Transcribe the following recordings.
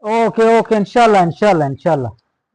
Okay okay इंशाल्लाह इंशाल्लाह इंशाल्लाह.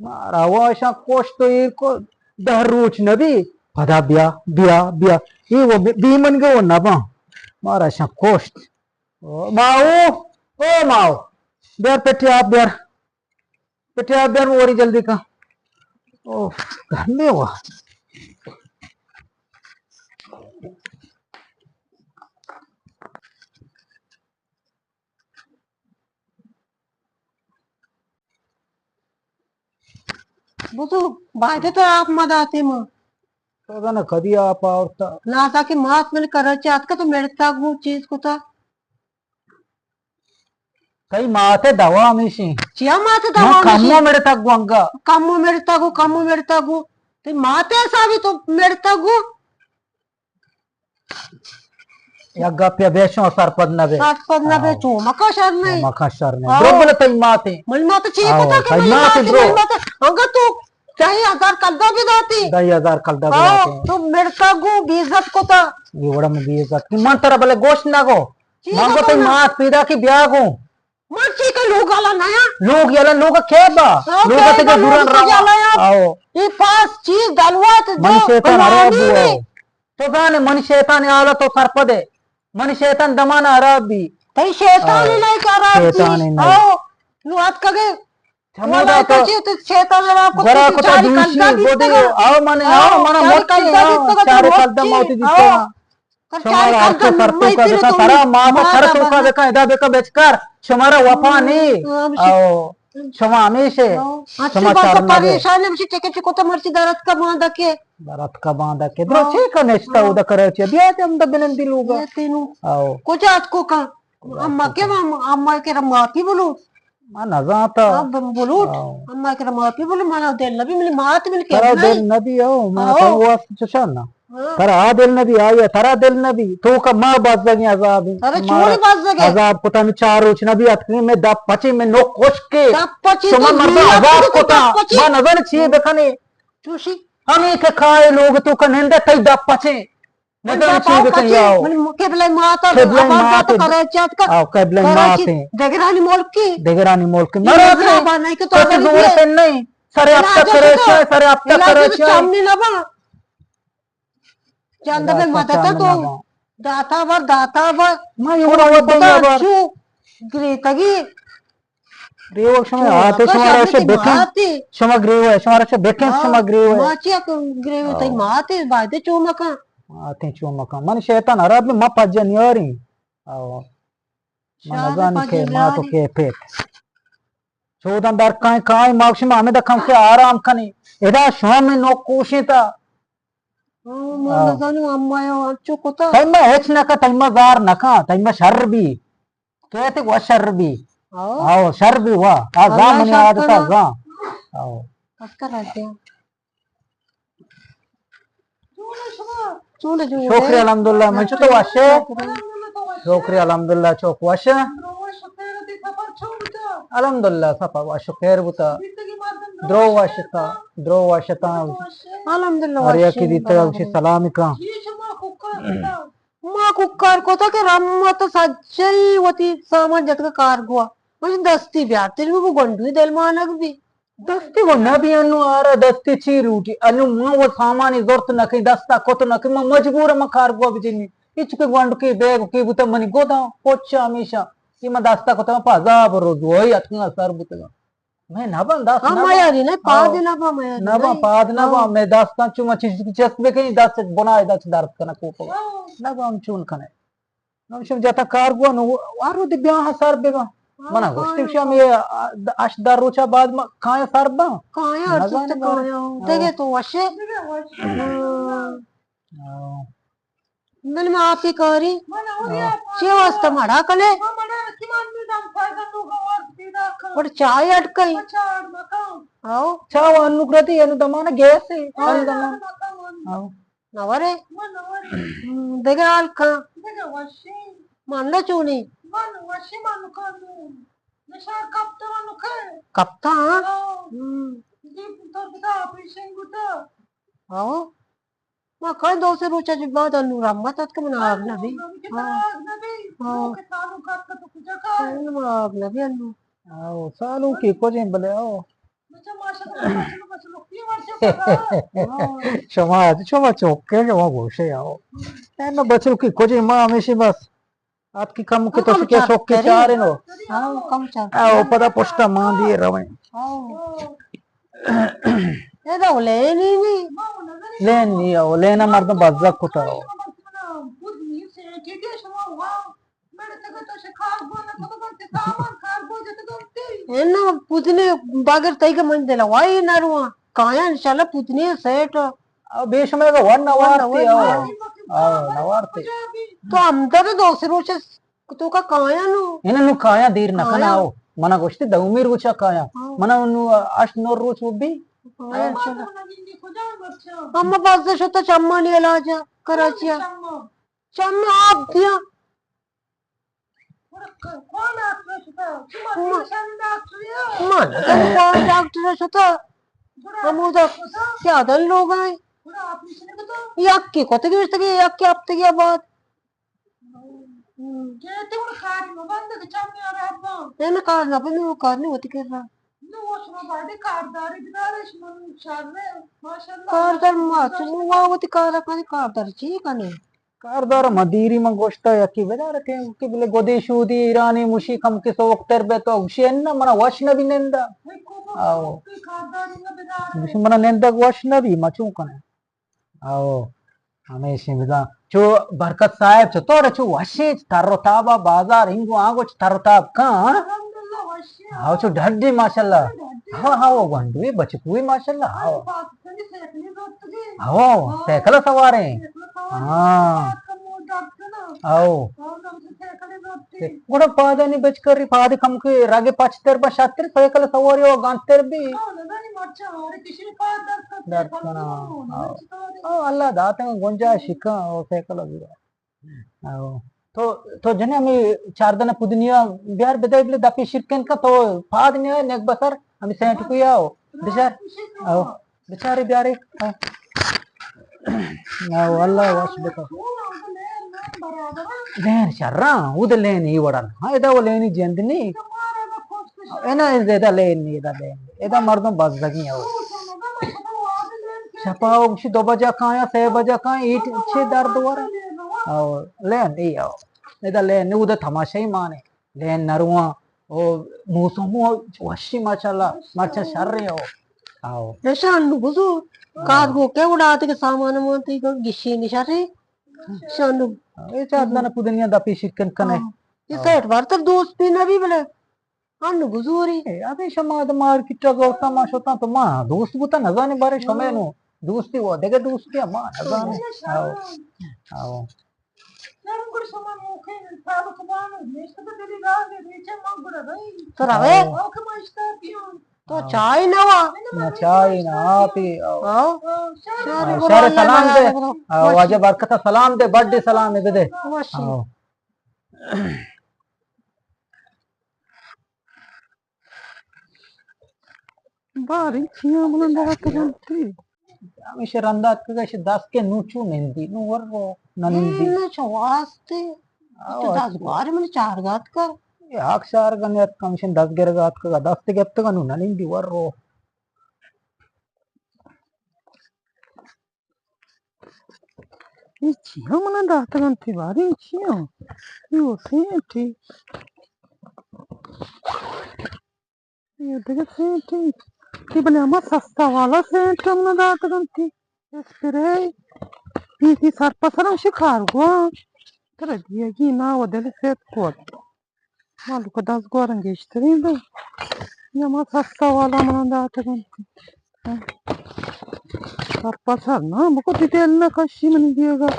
Mara washa kosto ko daruch nabi pada biya biya biya iwo biman go na ba mara sha kost mau o mau biar पेटे आप बियार मोरी जल्दी का ओ घंटे हुआ बुजुर्ग बायते तर आप मत आते मग तो ना कधी आप आवता ना आता की मात मैंने करायचे आत का तो मिळता गु चीज को था काही माते दवा आमिशी चिया माते मग दवा कम्मो मिळता गुंगा कम्मो मिळता गु ते माते असावी तो मिळता गु या गप्या बेशो सरपद नबे सातपद ना बे चो मका शर नाही मखा शर ने बरोबर तई माते मल माते ची आओ, पता भाई की मल माते माते ब्रो. मल माते अगं तू चाहे हजार कद्दा भी दाती 10,000 कलदा तो मिळता गु बीजत को था एवढा मग येतात की म्हणतारा भले गोष्ट ना गो ठीक मांगो है तई ना. मात पिदा की ब्याह गो मर्ची का लोग आला नया लोग याला लोग खेबा हाँ, लोग खेबा, ते दुरान लोग तो याला रावा यार. आओ ये पास चीज डलवात मन शैतान हरामी अरब ने. आओ तो गाने मन शैतान आला तो सरपदे मन शैतान दमान अरब भी तई शैतान आओ, नाही करा शैतान ही नहीं. आओ नु आत कगे छमुदा तो शैतान ला को गरा को तो दूषी बोदी आओ मने आओ मना मोटी चार कलदा मोती दिसते शमारा आपको सरतों का देखा सारा माँ को सरतों का देखा इधर देखा बेचकर शमारा वफा नहीं आओ क्षमा हमेशा क्षमा चारण परेशान है मुझे टेके को तो मर्ची दरद का बांधा के दरद का बांधा के ब्रो ठीक है नेस्ता उधर करे छे दिया ते हम दबेन दिलूगा ये तीनों आओ कुछ आज को का अम्मा के अम्मा के माफी बोलो मां न जाता अब बोलो अम्मा के माफी बोलो माना दिल नबी मिली मात मिल के तरा दिल नबी हो मैं तो वो चुशाना तरा दिल नबी आया तरा दिल नबी तो का मां बात लगी अजाब अरे छोड़ी बात लगे अजाब को तन चार उच नबी अतनी में दब पची में नो कोश के पची तो मर्द अजाब को ता मां नजर छी देखने चूसी हमें के खाए लोग तो का निंदा तई दब पचे नजर छी देखने आओ केबले माता केबले बात करे चात का आओ केबले माते देगरानी मोल की नहीं के तो दूर से नहीं सरे अब तक करे छे सरे अब तक करे छे सामने ना बा चंद में माता तो दाता वर मैं एवढा वद्दया बर ग्रे तगी रेव क्षमा आते क्षमा से बेके क्षमा ग्रेव है क्षमा से बेके क्षमा ग्रेव है माचिया ग्रेव तई माते बादे चोमका आते चोमका मन शैतान अरब में मपज नियरी आओ मन जान के मा तो के पेट चौदन दर काय माक्षम हमें दखम के आराम खनी एदा शोम में नो कोशिता मन जानु अम्मायो अच्छो कोता तैमा हेच नका तैमा जार नका तैमा शर भी कहते वो शर भी आओ शर भी हुआ जा मने आज का जा आओ कसका रहते शोकरी अल्हम्दुलिल्लाह मैं तो वाशे शोकरी अल्हम्दुलिल्लाह चोक वाशे अल्हम्दुलिल्लाह सफा वाशे खैर बुता द्रो वाशता अल्हम्दुलिल्लाह अरे की दी तरह से सलाम का मां कुकर को तो के रम्मत सज्जई वती सामान जत का कार गुआ मुझे दस्ती ब्याह तेरे को गंडू दिल मानक भी दस्ती वो नबी अनु आरा दस्ती ची रूटी अनु मां वो सामान जरूरत न कहीं दस्ता को तो न कहीं मैं मजबूर म कार गुआ बिजनी इच के गंडू के बैग के बुता मनी गोदा पोचा हमेशा ये मैं दस्ता को तो पाजा बरो दोई अतका सर बुता मैं ना बन दस हम यारी नहीं पाद ना पा मैं ना बा पाद ना बा मैं दस्ता चुमा चीज चस में कहीं दस बनाए दस दर्द करना को ना बा हम चुन कने हम शम जाता कार गुआ नो आरो दे ब्याह सर बेगा मना गोष्टी शम ये अश दारुचा बाद में काय सर बा काय अर्थ काय देगे तो वशे मन में आप ही करी छे वास्ता मड़ा कले और चाय अटकई आओ चाव अनुकृति अनु दमाना गैस है अनु दमान आओ नवरे देगे आल खा मान लो चूनी Kaptan. Oh, makanya dosa rucha juga dan rammat at kemenang nabi. Oh, kemenang nabi anu. आओ सालू की को जे बले आओ शमा चौके शमा घोषे आओ एनो बचल की को जे मां हमेशा बस आपकी कम के तो Kamu के शौक के cari. चार नो Oh, kamu cari. आओ पता पोस्टा मां दिए रवे Oh, ya dah boleh ini. लेन नहीं आओ लेना मर्द बज्जा कुता आओ Enak putne bagar taiga mandela. Why naruwa? Kaya inshallah putne set. अब बेशमय का वन नवारती आओ आओ नवारती तो अंदर दोसे रोचे तो का kaya nu. इन्हें काया दीर नखना आओ मना गोष्टी दउमीर गुचा काया मना नु अश नोर रोच उबी Kaya inshallah. Amma bazda şota çammani elaca Karachiya. Chamma आप दिया. Mana kan kौन डॉक्टर है शota. हम उधर क्या दल लोग हैं. Yakki kote geçti ki yakki yaptı ya baat. Yani karna pe मैं वो karni होती कर रहा. Kardar maçı mu var होती kara kani kardar ची kani. कारदार मदीरी में गोश्ता यकी बेदा रखे कि बोले गोदी शूदी ईरानी मुशी कम के सो वक्तर बे तो उशियन ना मना वश न भी नेंदा आओ मुशी मना नेंदा वश न भी मचू कने आओ हमेशा बेदा जो बरकत साहब जो तो रचो वशे तारो ताबा बाजार हिंगो आगो तारो ताब का आओ जो ढड्डी माशाल्लाह हाँ हाँ वो गंडुई बचकुई माशाल्लाह आओ आओ साइकिल सवारे हाँ आओ కూడా పాదని బెచ్కరి పాది కమ్కి రాగే పచ్చతర్ బ షాత్ర సైకల్ సవారి ఓ గాంతర్ బి దర్శన ఓ అల్లా దాత గొంజా శిక ఓ సైకల్ బి आओ तो जने हमें चार दिन पुदनिया बिहार बेदाई बले दापी शिरकन का तो पाद ने नेक बसर हमें सेंट कुया आओ बेचार आओ बेचारे बिहारे आओ अल्लाह वाश बेटा लेन शर्रा उद लेन ई वडन हां एदा वो लेनी जंदनी एना एदा लेन एदा मर्दों बस जगी आओ छपाओ कुछ 2 बजे का या 6 बजे का ईट छे दर दोबारा आओ लेन ई आओ एदा लेन उद तमाशा ही माने लेन नरुआ ओ मौसम वशी माशाल्लाह माचा शर्रे आओ Nasaan nu buzu. Kargo ke udaate ke saman mo ti ko gishi ni shari. Shanu. ए चार दिन पुदनिया दापी शिरकन कने Isa et vartar dost pi na भी bale. Anu buzuri. अबे शमाद मार्केट गौता मा शोता तो मा दोस्त बुता नजाने बारे शमेनो दोस्ती वो देखे दोस्ती मा नजाने आओ आओ तो रवे. तो चाय ना वा. ना चाय ना पी आओ आओ. सारे सलाम दे वाजे बरकत सलाम दे बर्थडे सलाम दे Washi. आओ Bari tinha uma andava tanti. हमेशा रंदात का से 10 के नूचू निंदी नु वर्रो ननिंदी Na chawaste. तो 10 बार मैंने 4 गात कर. अक्षर गन्यत कमिशन 10 गिरगात का 10 के गत्त का नु ननिंदी वर्रो E tinha uma andava tanti bari tinha. Eu senti. Eu digo senti. Que bem ama sasta wala senti uma andava tanti. Esperei. E sarpasaram shikar gua. Cara dia que na o dele set cor. Maluco das goran geçtireyim. Ama sasta wala uma andava tanti. Sarpasar na bu kadar diğerine kaşı mı diyorlar?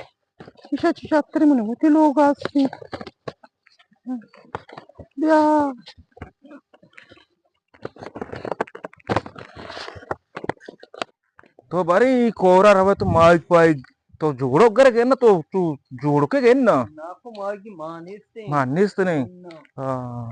Şişe çatırı mı? Bu logo asli. Ya तो बारी कोरा रवे तो माल पाई तो तो जोड़ो कर गए ना तो तू जोड़ के गए ना నాకు మాకి మానేస్తే मानिस नहीं हाँ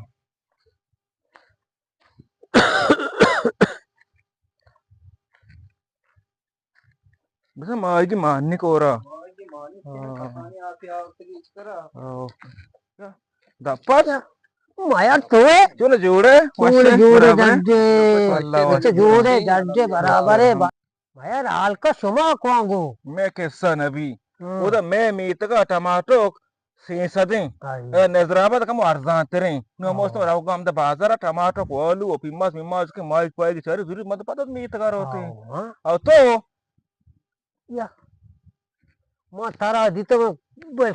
बस मागी मानने को रहा మాకి మానేస్తే కథాని ఆపి ఆపి ఇస్తారా dapat మాయా तो चलो जोड़े చూడు वैसे చూడు बराबर है జడ్జే अल्लाह వచ్చే वासे చూడే జడ్జే బరాబర్ है మాయా రాల్క సుమా కోంగు मैं कैसा नबी उधर मैं मीत का टमाटो सेंसा दें नजराबा तक हम अरजान तेरे नो मोस्ट में राउगा हम द बाजार टमाटो को आलू और पिम्मास के माल पाएगी सारी जरूर मत पता मीत का होते हैं और तो या మా तारा दितो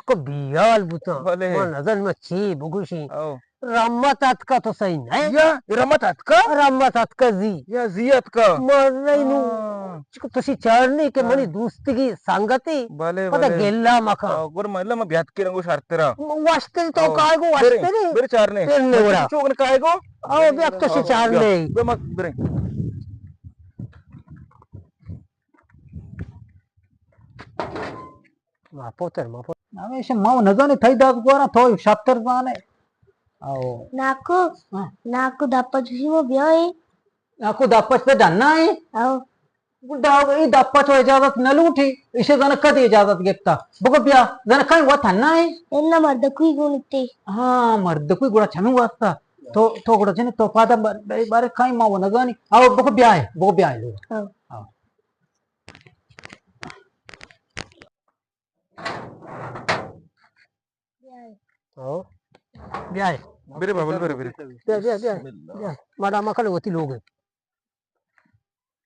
को बियाल बुता भले మా नजर में छी बुगुशी आओ रम्मत का तो सही नहीं या रमत का रम्मत का जी या जियत का मरनू तुसी चढ़ने के मनी दोस्ती की संगति भले पता भले गेल्ला मखा गुर मतलब मैं ब्यात की रंगो शर्तेरा वास्ते तो काय गो वास्ते रे बेरे चारने तेरने बड़ा चोकन काय गो आओ बे अब तो से चारने बे मत बेरे मापोतर हमेशा माव नजाने थई दाग गोरा थो शातर जाने आओ నాకు నాకు దప్ప చూసి ఓ బ్యాయ్ आपको दापच पे जानना है आओ ये दापच हो इजाजत न लूटी इसे जन कद इजाजत गेता बको बिया जन काई वो थन्ना है ಎಲ್ಲ ಮರ್ದಕ್ಕೂ ಗುಣಿತ್ತೆ हाँ मर्द कोई गुड़ा छनु वास्ता तो गुड़ा जने तो पादा बारे काई माव नजानी आओ बको बिया है लोग आओ आओ आओ ब्याह बेरे बाबल बेरे बेरे ब्याह माडा मकल होती लोग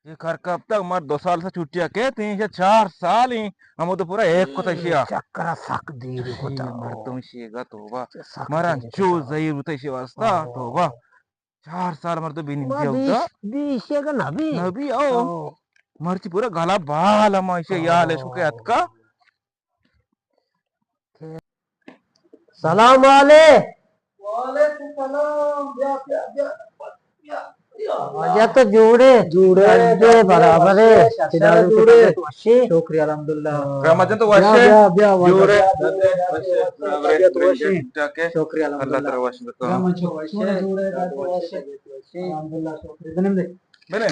ये घर का अब तक हमारे 2 साल से छुट्टियां कहते हैं ये 4 साल ही हम तो पूरा एक को तशिया चक्करा सक दे रे होता मर्दों शेगा तोबा मरा जो जहीर उते शे वास्ता तोबा 4 साल मर तो बिन दिया होता बीस का नबी नबी आओ मर्ची पूरा गला बाल हम ऐसे याल है सुके हत का सलाम वाले वालेकुम सलाम बिया आजा तो जोड़े दे बराबर है जुड़े शुक्रिया अल्हम्दुलिल्लाह रमजान तो वैसे बिया जोड़े शुक्रिया अल्लाह तेरा वश बता जुड़े अल्हम्दुलिल्लाह शुक्रिया बने मैंने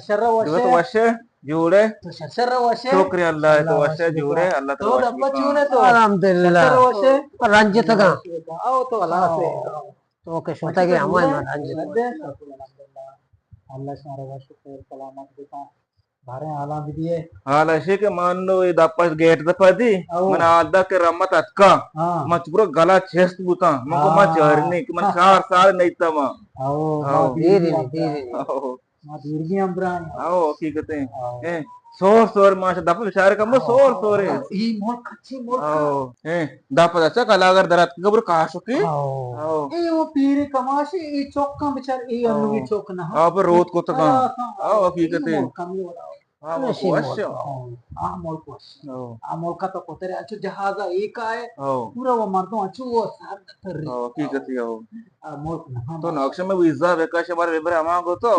शर्रा तो वैसे जोड़े शर्रा वशे शुक्रिया अल्लाह तो वैसे जोड़े अल्लाह तो तेरा डब्बा वश चूने तो अल्हम्दुलिल्लाह शर्रा वशे रंजित का आओ तो अल्लाह से तो के सोता के हमारे में रंजित अल्लाह सारा वश सलामत देता बारे आला भी दिए हाल ऐसे के मान लो ये दापस गेट द पदी मन आदा के रमत अतका हां मच पूरा गला चेस्ट बुता मको मा चरने कि मन 4 साल नहीं तमा आओ धीरे आओ मा दीर्घी अम्ब्रान आओ की कहते हैं ए सोर माश दाप विचार का मो सोर है ई मोर खच्ची मोर आओ ए दाप अच्छा कलागर दरत गबर काशो की आओ ए वो पीरे कमाशी ई चौका बेचार ई अन्नु की चौक ना आप रोत को तका आओ की कहते हैं कमी हो हां वो वश्य आ मोल का तो कोतरे अच्छो जहाजा एक आए आओ पूरा वो मर्दों अच्छो वो सार कर रही आओ की कहते हो आ मोल ना तो नक्श में वीजा वेका से बार वेबर अमागो तो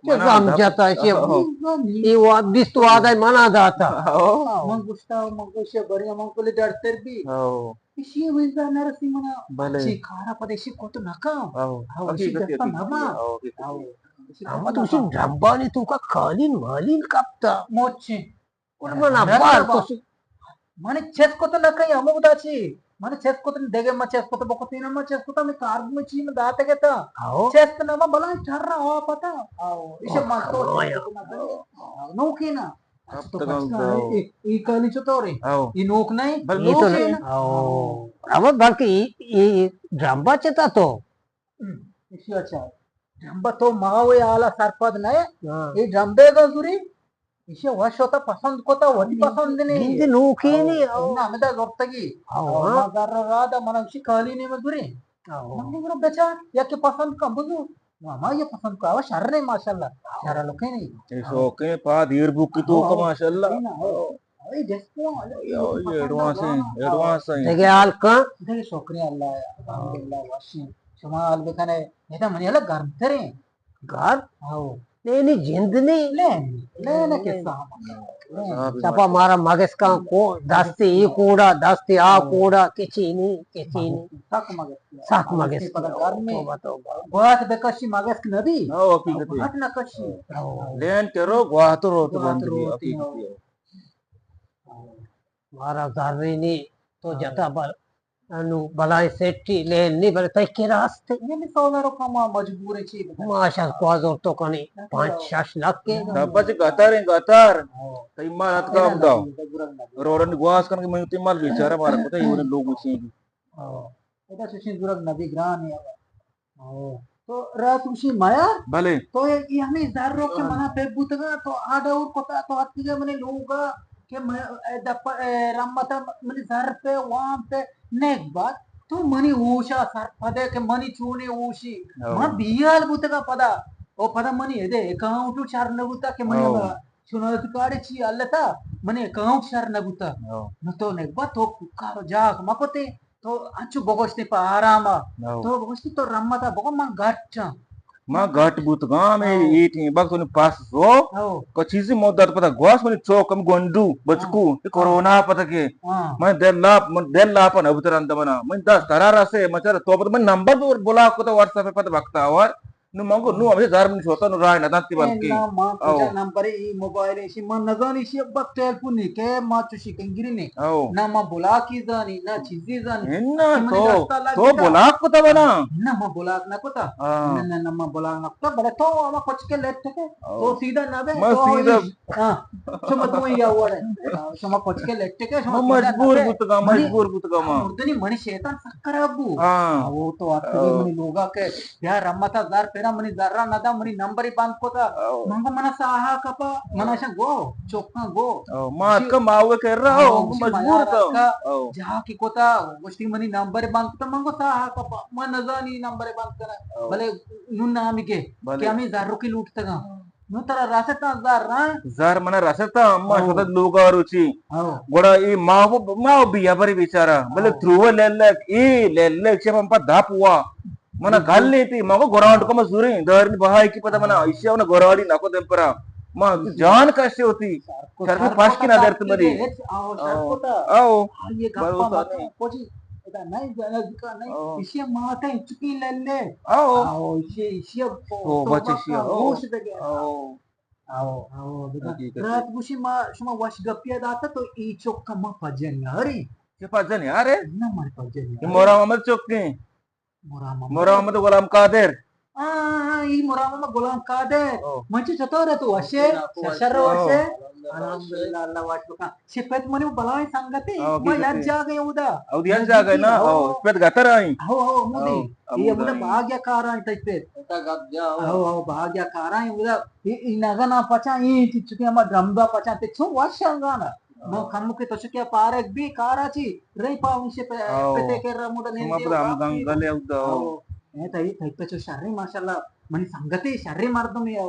समझता है ये वो बिस्त वादा मना जाता आओ मंगुष्टा बढ़िया मंगोले डरते भी आओ इसी वीजा नरसी मना भले ची खारा पदेशी को तो नका आओ आओ इसी जत्ता नमा आओ हम तो उसी डब्बानी तू का मालिन कापता मोचे और मना बार तो माने चेस को तो नका या मुदाची माने चेस को तो देगे म चेस को तो बको तीन म चेस को तो मैं कार्ब में ची में दाते के ता आओ चेस तो नमा बला चढ़ रहा हो पता आओ इसे मा तो नो की ना अब तो तक ई काली चतोरे आओ ई नोक नहीं बल ये तो नोक नहीं आओ अब बाकी ये ड्रामा चेता तो इसी अच्छा जंबा तो मावे आला सरपद नाही हां ये जंबे का जुरी इसे वश होता पसंद को तो वही पसंद नहीं गिंज नोकी नहीं ना मैं तो गोप्तगी आओ मगर रादा मनक्षी काली नहीं मजुरी आओ मंगी बड़ा बेचा या के पसंद का बुझू मामा ये पसंद का शर नहीं माशाल्लाह शर लोके नहीं ये शौके पा दीर बुक की तो का माशाल्लाह अरे जैसे ये एडवांस है देखे हाल का देखिए शुक्रिया अल्लाह अल्हम्दुलिल्लाह वाशी समाल बेखने नेता मनी अलग गर्म करे घर आओ नहीं जिंद नहीं ले के चपा मारा मगस का को दस्ती ई कूड़ा दस्ती आ कूड़ा किची नहीं साक मगस Buat bekasi magas nabi. Oh, oke gitu. Buat nakasi. Dan kero gua tuh bandri. Oke gitu. मारा जारी नहीं तो जता बल अनु बलाई सेट्टी ले नहीं बल तय के रास्ते Ini saudara kamu majbur sih. माशा क्वाजोर तो कनी 5-6 लाख के Dapat sih gatar. Timalat kamu tau. Roran gua sekarang mau timal bicara marah kota yang logo sih. Itu susi durang nabi gran ya. तो रात उसी माया Bale. तो ये हमें दारो के मना पे बुतगा तो आडा और कोता तो अतिगे मने लोगा के दप रमता मने सर पे वहां पे नेक बात तो मनी ऊषा सर पदे के मनी चूने ऊशी मा बियाल बुतगा पदा ओ पदा मनी एदे अकाउंट चार नबुता के मनी सुनो तो काड़े ची अल्लता मने अकाउंट चार नबुता न तो नेक बात तो कारो जाग मकोते तो अच्छु बगोस्ती पा आरामा तो बगोस्ती तो रमता बगो मा गट्टा Ma gat but game eating bak to ni pas so ko chizi mo dar pada gwas mani chok kam gondu bachku e corona pata ke man del la pan abutaran da mana man das tarara se machar to pata man number dur bola ko to whatsapp pe pata bakta awar nu mango nu abhi dar min shota nu rai na danti balki ma ko number e mobile e man nagani shi bak telephone ni ke ma chushi kengiri ni na ma bola ki zani na chizi zani enna to bola ko ta bana ना मैं बोला ना को था ना मैं बोला ना तो बड़े तो हम कुछ के लेट थे तो सीधा ना बे मैं सीधा हां सो मत में या हुआ है सो मैं कुछ के लेट के सो मजबूर बुतगा मा उर्दनी मनी शैतान सक्कर अबू वो तो आखिरी मनी लोगा के यार रमता जार पेरा मनी जर्रा ना था मनी नंबर ही बांध को था मंगो मना साहा कपा मना शा गो चोका गो मात का मावे कर रहा हो मजबूर तो जहां की कोता गोष्टी मनी नंबर बांध तो मंगो साहा कपा मन नजानी नंबर बांध करा भले नुन नाम के कि आम्ही जारो की लूटता का नु तरा रासता jar mana rasata amma shoda luga ruchi goda i mau biya bari bicara bale thruwa lellek siapa empat dapwa mana galli ti mau goraund ko mazuri darni bahai ki pada mana isya na goradi nako tempera ma जान कैसे होती sir को पास की ना देर तुम्हारी आओ ये गप्पा पोची नहीं का नहीं इसे माता चुकी ले आओ इसे ओ बच्चे सी आओ रात गुशी मा शुमा वाश गप्पिया दाता तो ई चोक्का मा पजन यारी के पजन यार ना मारे पजन मोरा मोहम्मद चोक्की मोरा मोहम्मद गुलाम कादिर ई मोरा मोहम्मद गुलाम कादिर मंची चतोरे तू अशे शशर वशे alhamdulillah Allah wajbuka sipet mani balai sanggate ma yad jaga uda yad jaga na sipet gatar ai mudi iya muda bahagya kara ita sipet eta gabja bahagya kara uda inaga na pacha i tichuki ama dramba pacha te chu washangana mo kamu ke toshke parek bi kara chi rei pa unse pete ke ramuda ne dia ma gangale uda eta i pe chu sharri mashallah mani sanggate sharri mardum ya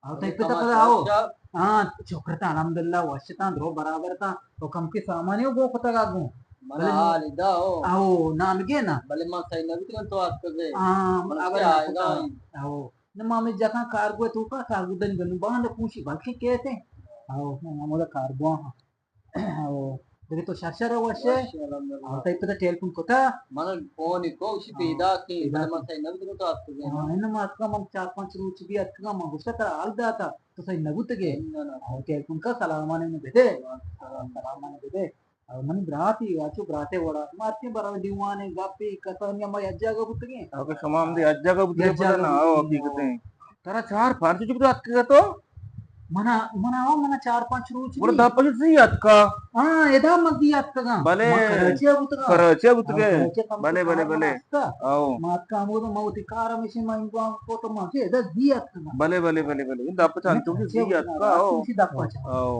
आओ तो इतना पता आओ हाँ चौकरता अल्हम्दुलिल्लाह वशता draw बराबर था तो कम के सामान्य गो पता का गो भले हाल इदाओ आओ नाम के ना भले मां सही नबी तो आज कर दे हां अगर आएगा आओ न मामे जका कार्गो तू का कार्गो दन गनु बांध पूछी बाकी कैसे आओ मामूला कार्गो आओ देखो तो शशर वशे आओ तो इतना टेलीफोन को था मन फोन को उसी पेदा के भले मां सही नबी तो आज कर दे हां इन मां का मन 4-5 रूच भी अटका मां गुस्सा कर आल दाता तो सही नगुत के आओ टेलीफोन का सलामाने में दे सलामाने दे मन ब्राती आचो ब्राते वड़ा मारती बराबर दीवाने गापी कतनिया मैं अज्जागा बुतगे ओके समाम दे अज्जागा बुतगे पता ना आओ हकीकतें तारा 4-5 चुप तो अटका तो मना 4-5 रूच बड़ा दापा सी अटका हां एदा मगी अटका भले कराची बुतगे भले आओ मात का मोद मौती कार में से मैं को फोटो में से एदा दी अटका भले इन दापा चांद तुम सी अटका आओ सी दापा आओ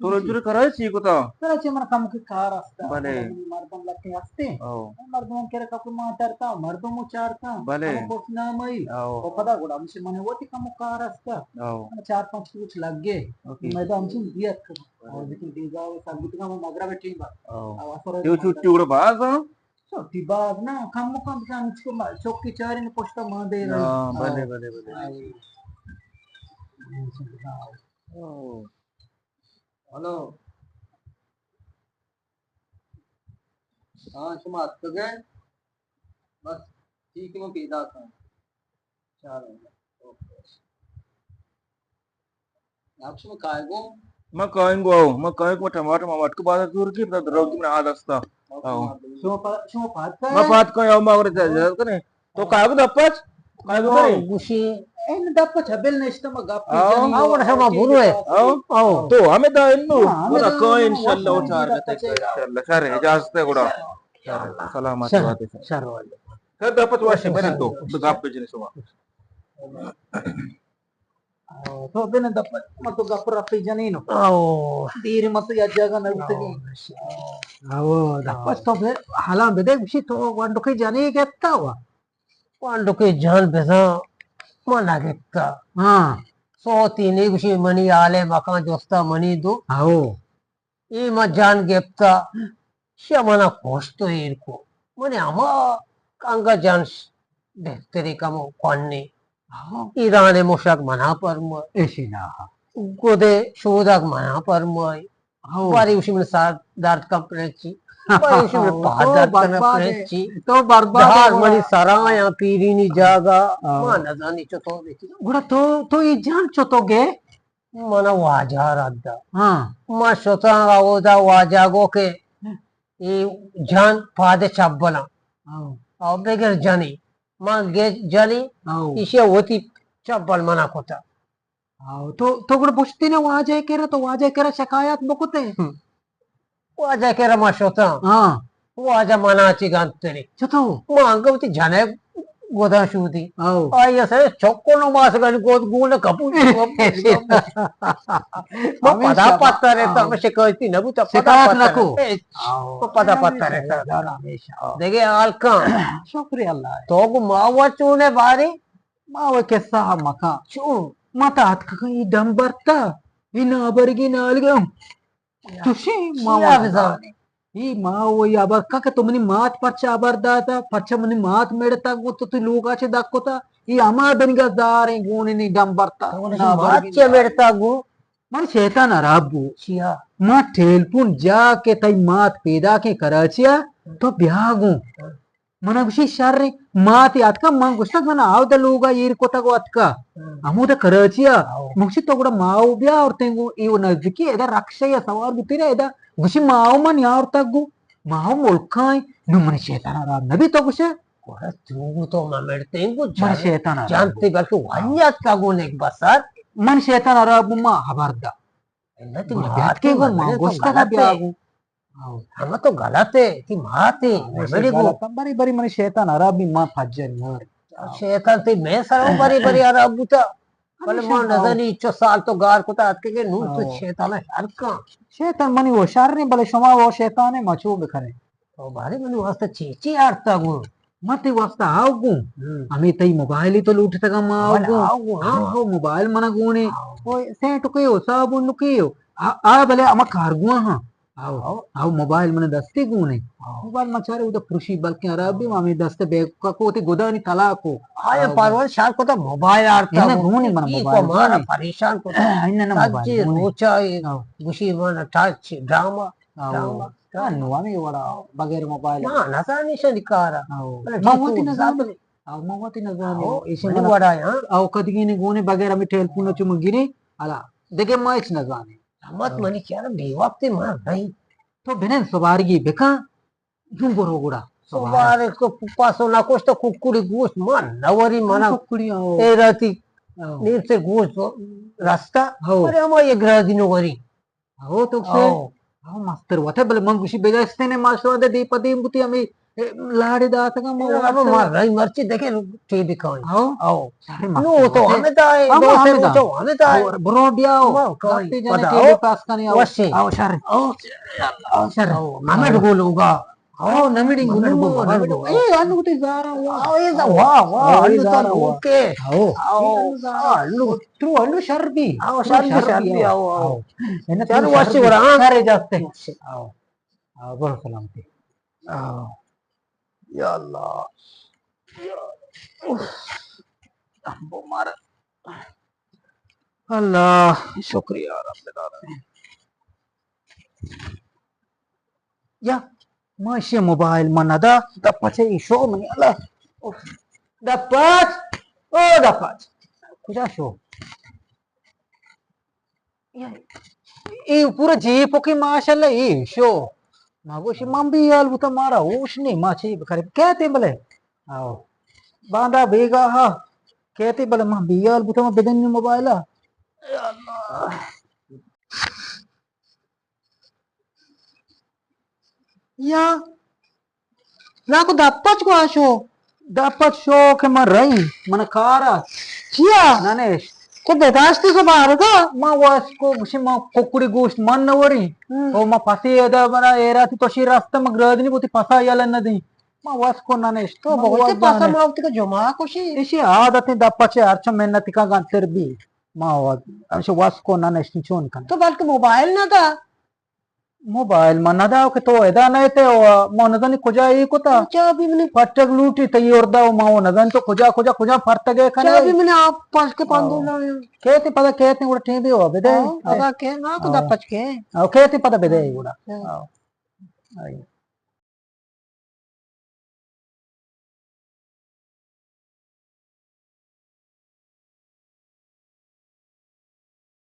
तो रोज कराची को तो कराची मन कम के कार असता भले मर्दम लगे असते आओ मर्दम के कप मारता मर्दम उचारता भले पोसना मई आओ पदा गोडा में से मने होती कम कार असता आओ 4-5 कुछ लग गए मैं तो हमसे दिया और लेकिन दीगा वो सब कितना मैं मगरा बैठी बा यो छुट्टी उड़ बाज छुट्टी बाज ना कम जान इसको चौक की चार ने पोस्टा मां दे रहा भले Halo. हाँ तुम हाथ तो गए बस ठीक है मैं पीता था चलो ओके आप सुनो काय को Makain ko tomato mamat ko ba turki ta draw ki na adasta. Show पात का Mapat ko yaw ma ore ta ko ne. To kaya ko dapat? Kaya ko Mau bari. gusi. In दप छबेल nest में गप Mau udah sama buru ya. Oh, to hame da innu. hame Ora da ko innu, inshallah wasu utar di ka dapat inshallah share ijazat ko Salamat wa ta. Sarwal. Sir dapat wa shi bari to. Gap pe jini suma. तो बिन दप मत गप Rafi जनीनो Oh. तीर मत या जगह न उतगी आओ दप तो फिर हाला बेदे गुशी तो वंडो के जाने कहता हुआ Wando ke jahan besa mana kita. हाँ So tini gusi mani ale makan josta mani do. आओ Ima jahan gepta. Siya mana kosto irko. Mani ama kanga jahan dehteri kamo kwanni. आओ Irane moshak mana parma. ऐसी ना Gode shodak mana parma. आओ Bari usi mana saat dard kam preci. Bari usi mana pahat dard kana preci. तो बर्बाद Dahar है mani saraya pirini jaga. Oh. Mana zani choto deki. गुड़ा तो ये जान चतोगे Mana wajar adda. हाँ Ma shota oda wajago ke. I jan pade chabbala. आओ Aw beger jani. Ma ge jani. आओ Ishe woti chabbal mana kota. आओ तो गुड़ा बुझती ने वहाँ जाए कह रहा शिकायत बकुते Waja kera ma shota. हाँ Waja mana achi ganteri. चतो Ma angavti jane goda shudi. आओ Ay ase chokko no mas gani god gune kapu. Ma pada patta rehta. Ma shikayati na buta pada शिकायत patta रखो rehta. Ma pada patta rehta. हमेशा Dege alkan. शुक्रिया अल्लाह Togu mawa chune bari. मावे के साह मका Chun. मता हाथ का ये दम बरता ये ना बरगी नालगम तुषे मावा Siya ये माव ये अबर का तुमने मात पच्चा अबर दाता पच्चा मने मात मेड़ता गो तो तू लोग आचे दाखोता ये अमा दनिगा दारे गुने नि दम बरता ना बरगी Bache bertagu. मन शैतान अराबू Siya. मां ठेलपुन जाके तई मात पैदा के कराचिया तो ब्यागू मन विषय शर्रे मात याद का मां गुस्सा मना आव द लोगा ये कोता को अतका अमु द कराचिया मुक्षि तो गुड़ा माव ब्या और तेंगु ये नजदीकी एदा रक्षया सवार बुतीरा एदा गुशी माव मन यार तगु माव मुल्काई नु मन शैतान अराब नबी तो गुशे Kora tugu to mamerte ingu मन शैतान अराब janti balki wanyat kagun ek basar. मन शैतान अराब मां हबरदा Ennati ब्यात के गो मां गुस्सा का ब्यागू Hama to galate. Ti mahati. Namedigu. बरी बरी मन शैतान अराब भी मां फज्जर यार Shaitan ti me sarau bari bari arabuta. Kale ma nazani icho saal to gar kota atke ke nu to shaitan harka. शैतान मनी वो शार नहीं भले शुमा वो शैतान है मचू बिखरे To bari mani wasta chichi arta gu. मत वास्ता आओगू हमें तई मोबाइल ही तो लूट तक हम आओगू हाँ मोबाइल मना गुने ओ सेट के हो सब उन के हो आ भले हम कारगुआ हां आओ आओ मोबाइल मने दस्ते गुने मोबाइल मचारे उधर खुशी बल्कि अरब भी मामी दस्ते बेग का कोती गोदानी तला को Ay parwal shal kota mobile arta इन्हें gu. गुने मन Iko mobile mara parishan kota. इन्हें ना Sajji मोबाइल गुने rocha gushi mana touch drama. आओ नुआ में वाला बगैर मोबाइल Ma nazani shadikara. आओ Wala मवती tiku, न zapali. आओ मवती न जाने Oh, इसे ini मन wada ya. आओ कदगिने गोने बगैर में टेल पुनो चुम गिरे अला देखे मैच न जाने Amat mani kiara bewakti ma nahi. तो बिने सवारगी बेका तुम बरो गुड़ा So bare ko paso na costa kukuri gus ma nawari mana कुड़ी आओ erati आओ nirse gus rasta. Oh. Pare ama ye gradino wari. आओ तो से Oh. आओ मास्टर वथे बले मंग खुशी बेजास्ते ने मास्टर दे दी पदी बुती हमें लाड़े दात का मो Ama ma rai marchi dekhe te dikhai. आओ Oh. सारे No to hame dai. Ama No se hame dai. to hame dai. और ब्रोडिया आओ Ama koi. काफी जने Pada टीवी oh. पास का नहीं आओ Washi. आओ सारे Oh. आओ सारे Oh. Named guluga. आओ नमिडी गुनु Namidu, नमिडी namidu. ए अनु कुते जारा हुआ Oh, isa wow, wow. Oh, Ano Zara, to wow. okay. आओ Oh. अनु ट्रू अनु शर्बी Oh, sharbi, आओ. इन्हें Chalo washi wara. सारे जाते आओ आओ बोलो सलामती आओ Ya Allah. अम्बो मार अल्लाह शुक्रिया रब्बिल आलमीन ya masih mobile mana dah dapat saya show mani Allah dapat oh dapat kuda show ya ये पूरा जीप की माशाल्लाह ये शो मागोशी मंबी याल बुता मारा उसने माची करे कहते बले आओ बांधा बेगा हा कहते बले मंबी याल बुता मा बेदन मोबाइल Ya, నాకు దప్పచ్చు ఆశో dapat show ke marai mana kara జియా nanesh ko bedaste ko baharga ma was ko gushi ma kokuri ghost man nawari o ma pasi eda mana era ti toshi rasta ma gradni buti pasa yala nadi ma was ko nanesh to bogote pasa mauti ko joma koshi ishi aadati dapat che archa mehnati ka ganter bi ma was ko nanesh ni chon kan to balki mobile ना था mobile mana da ke to eda na te mo nadani koja ei kota चाबी मैंने pattak luti tayi orda ma nadan to koja fartage चाबी kane मैंने आप पास के पांडू लाया keti pada keti ura tv o bede అదా కే నాకు దప్పచ్చు కే keti pada bede ura Yeah. Ay.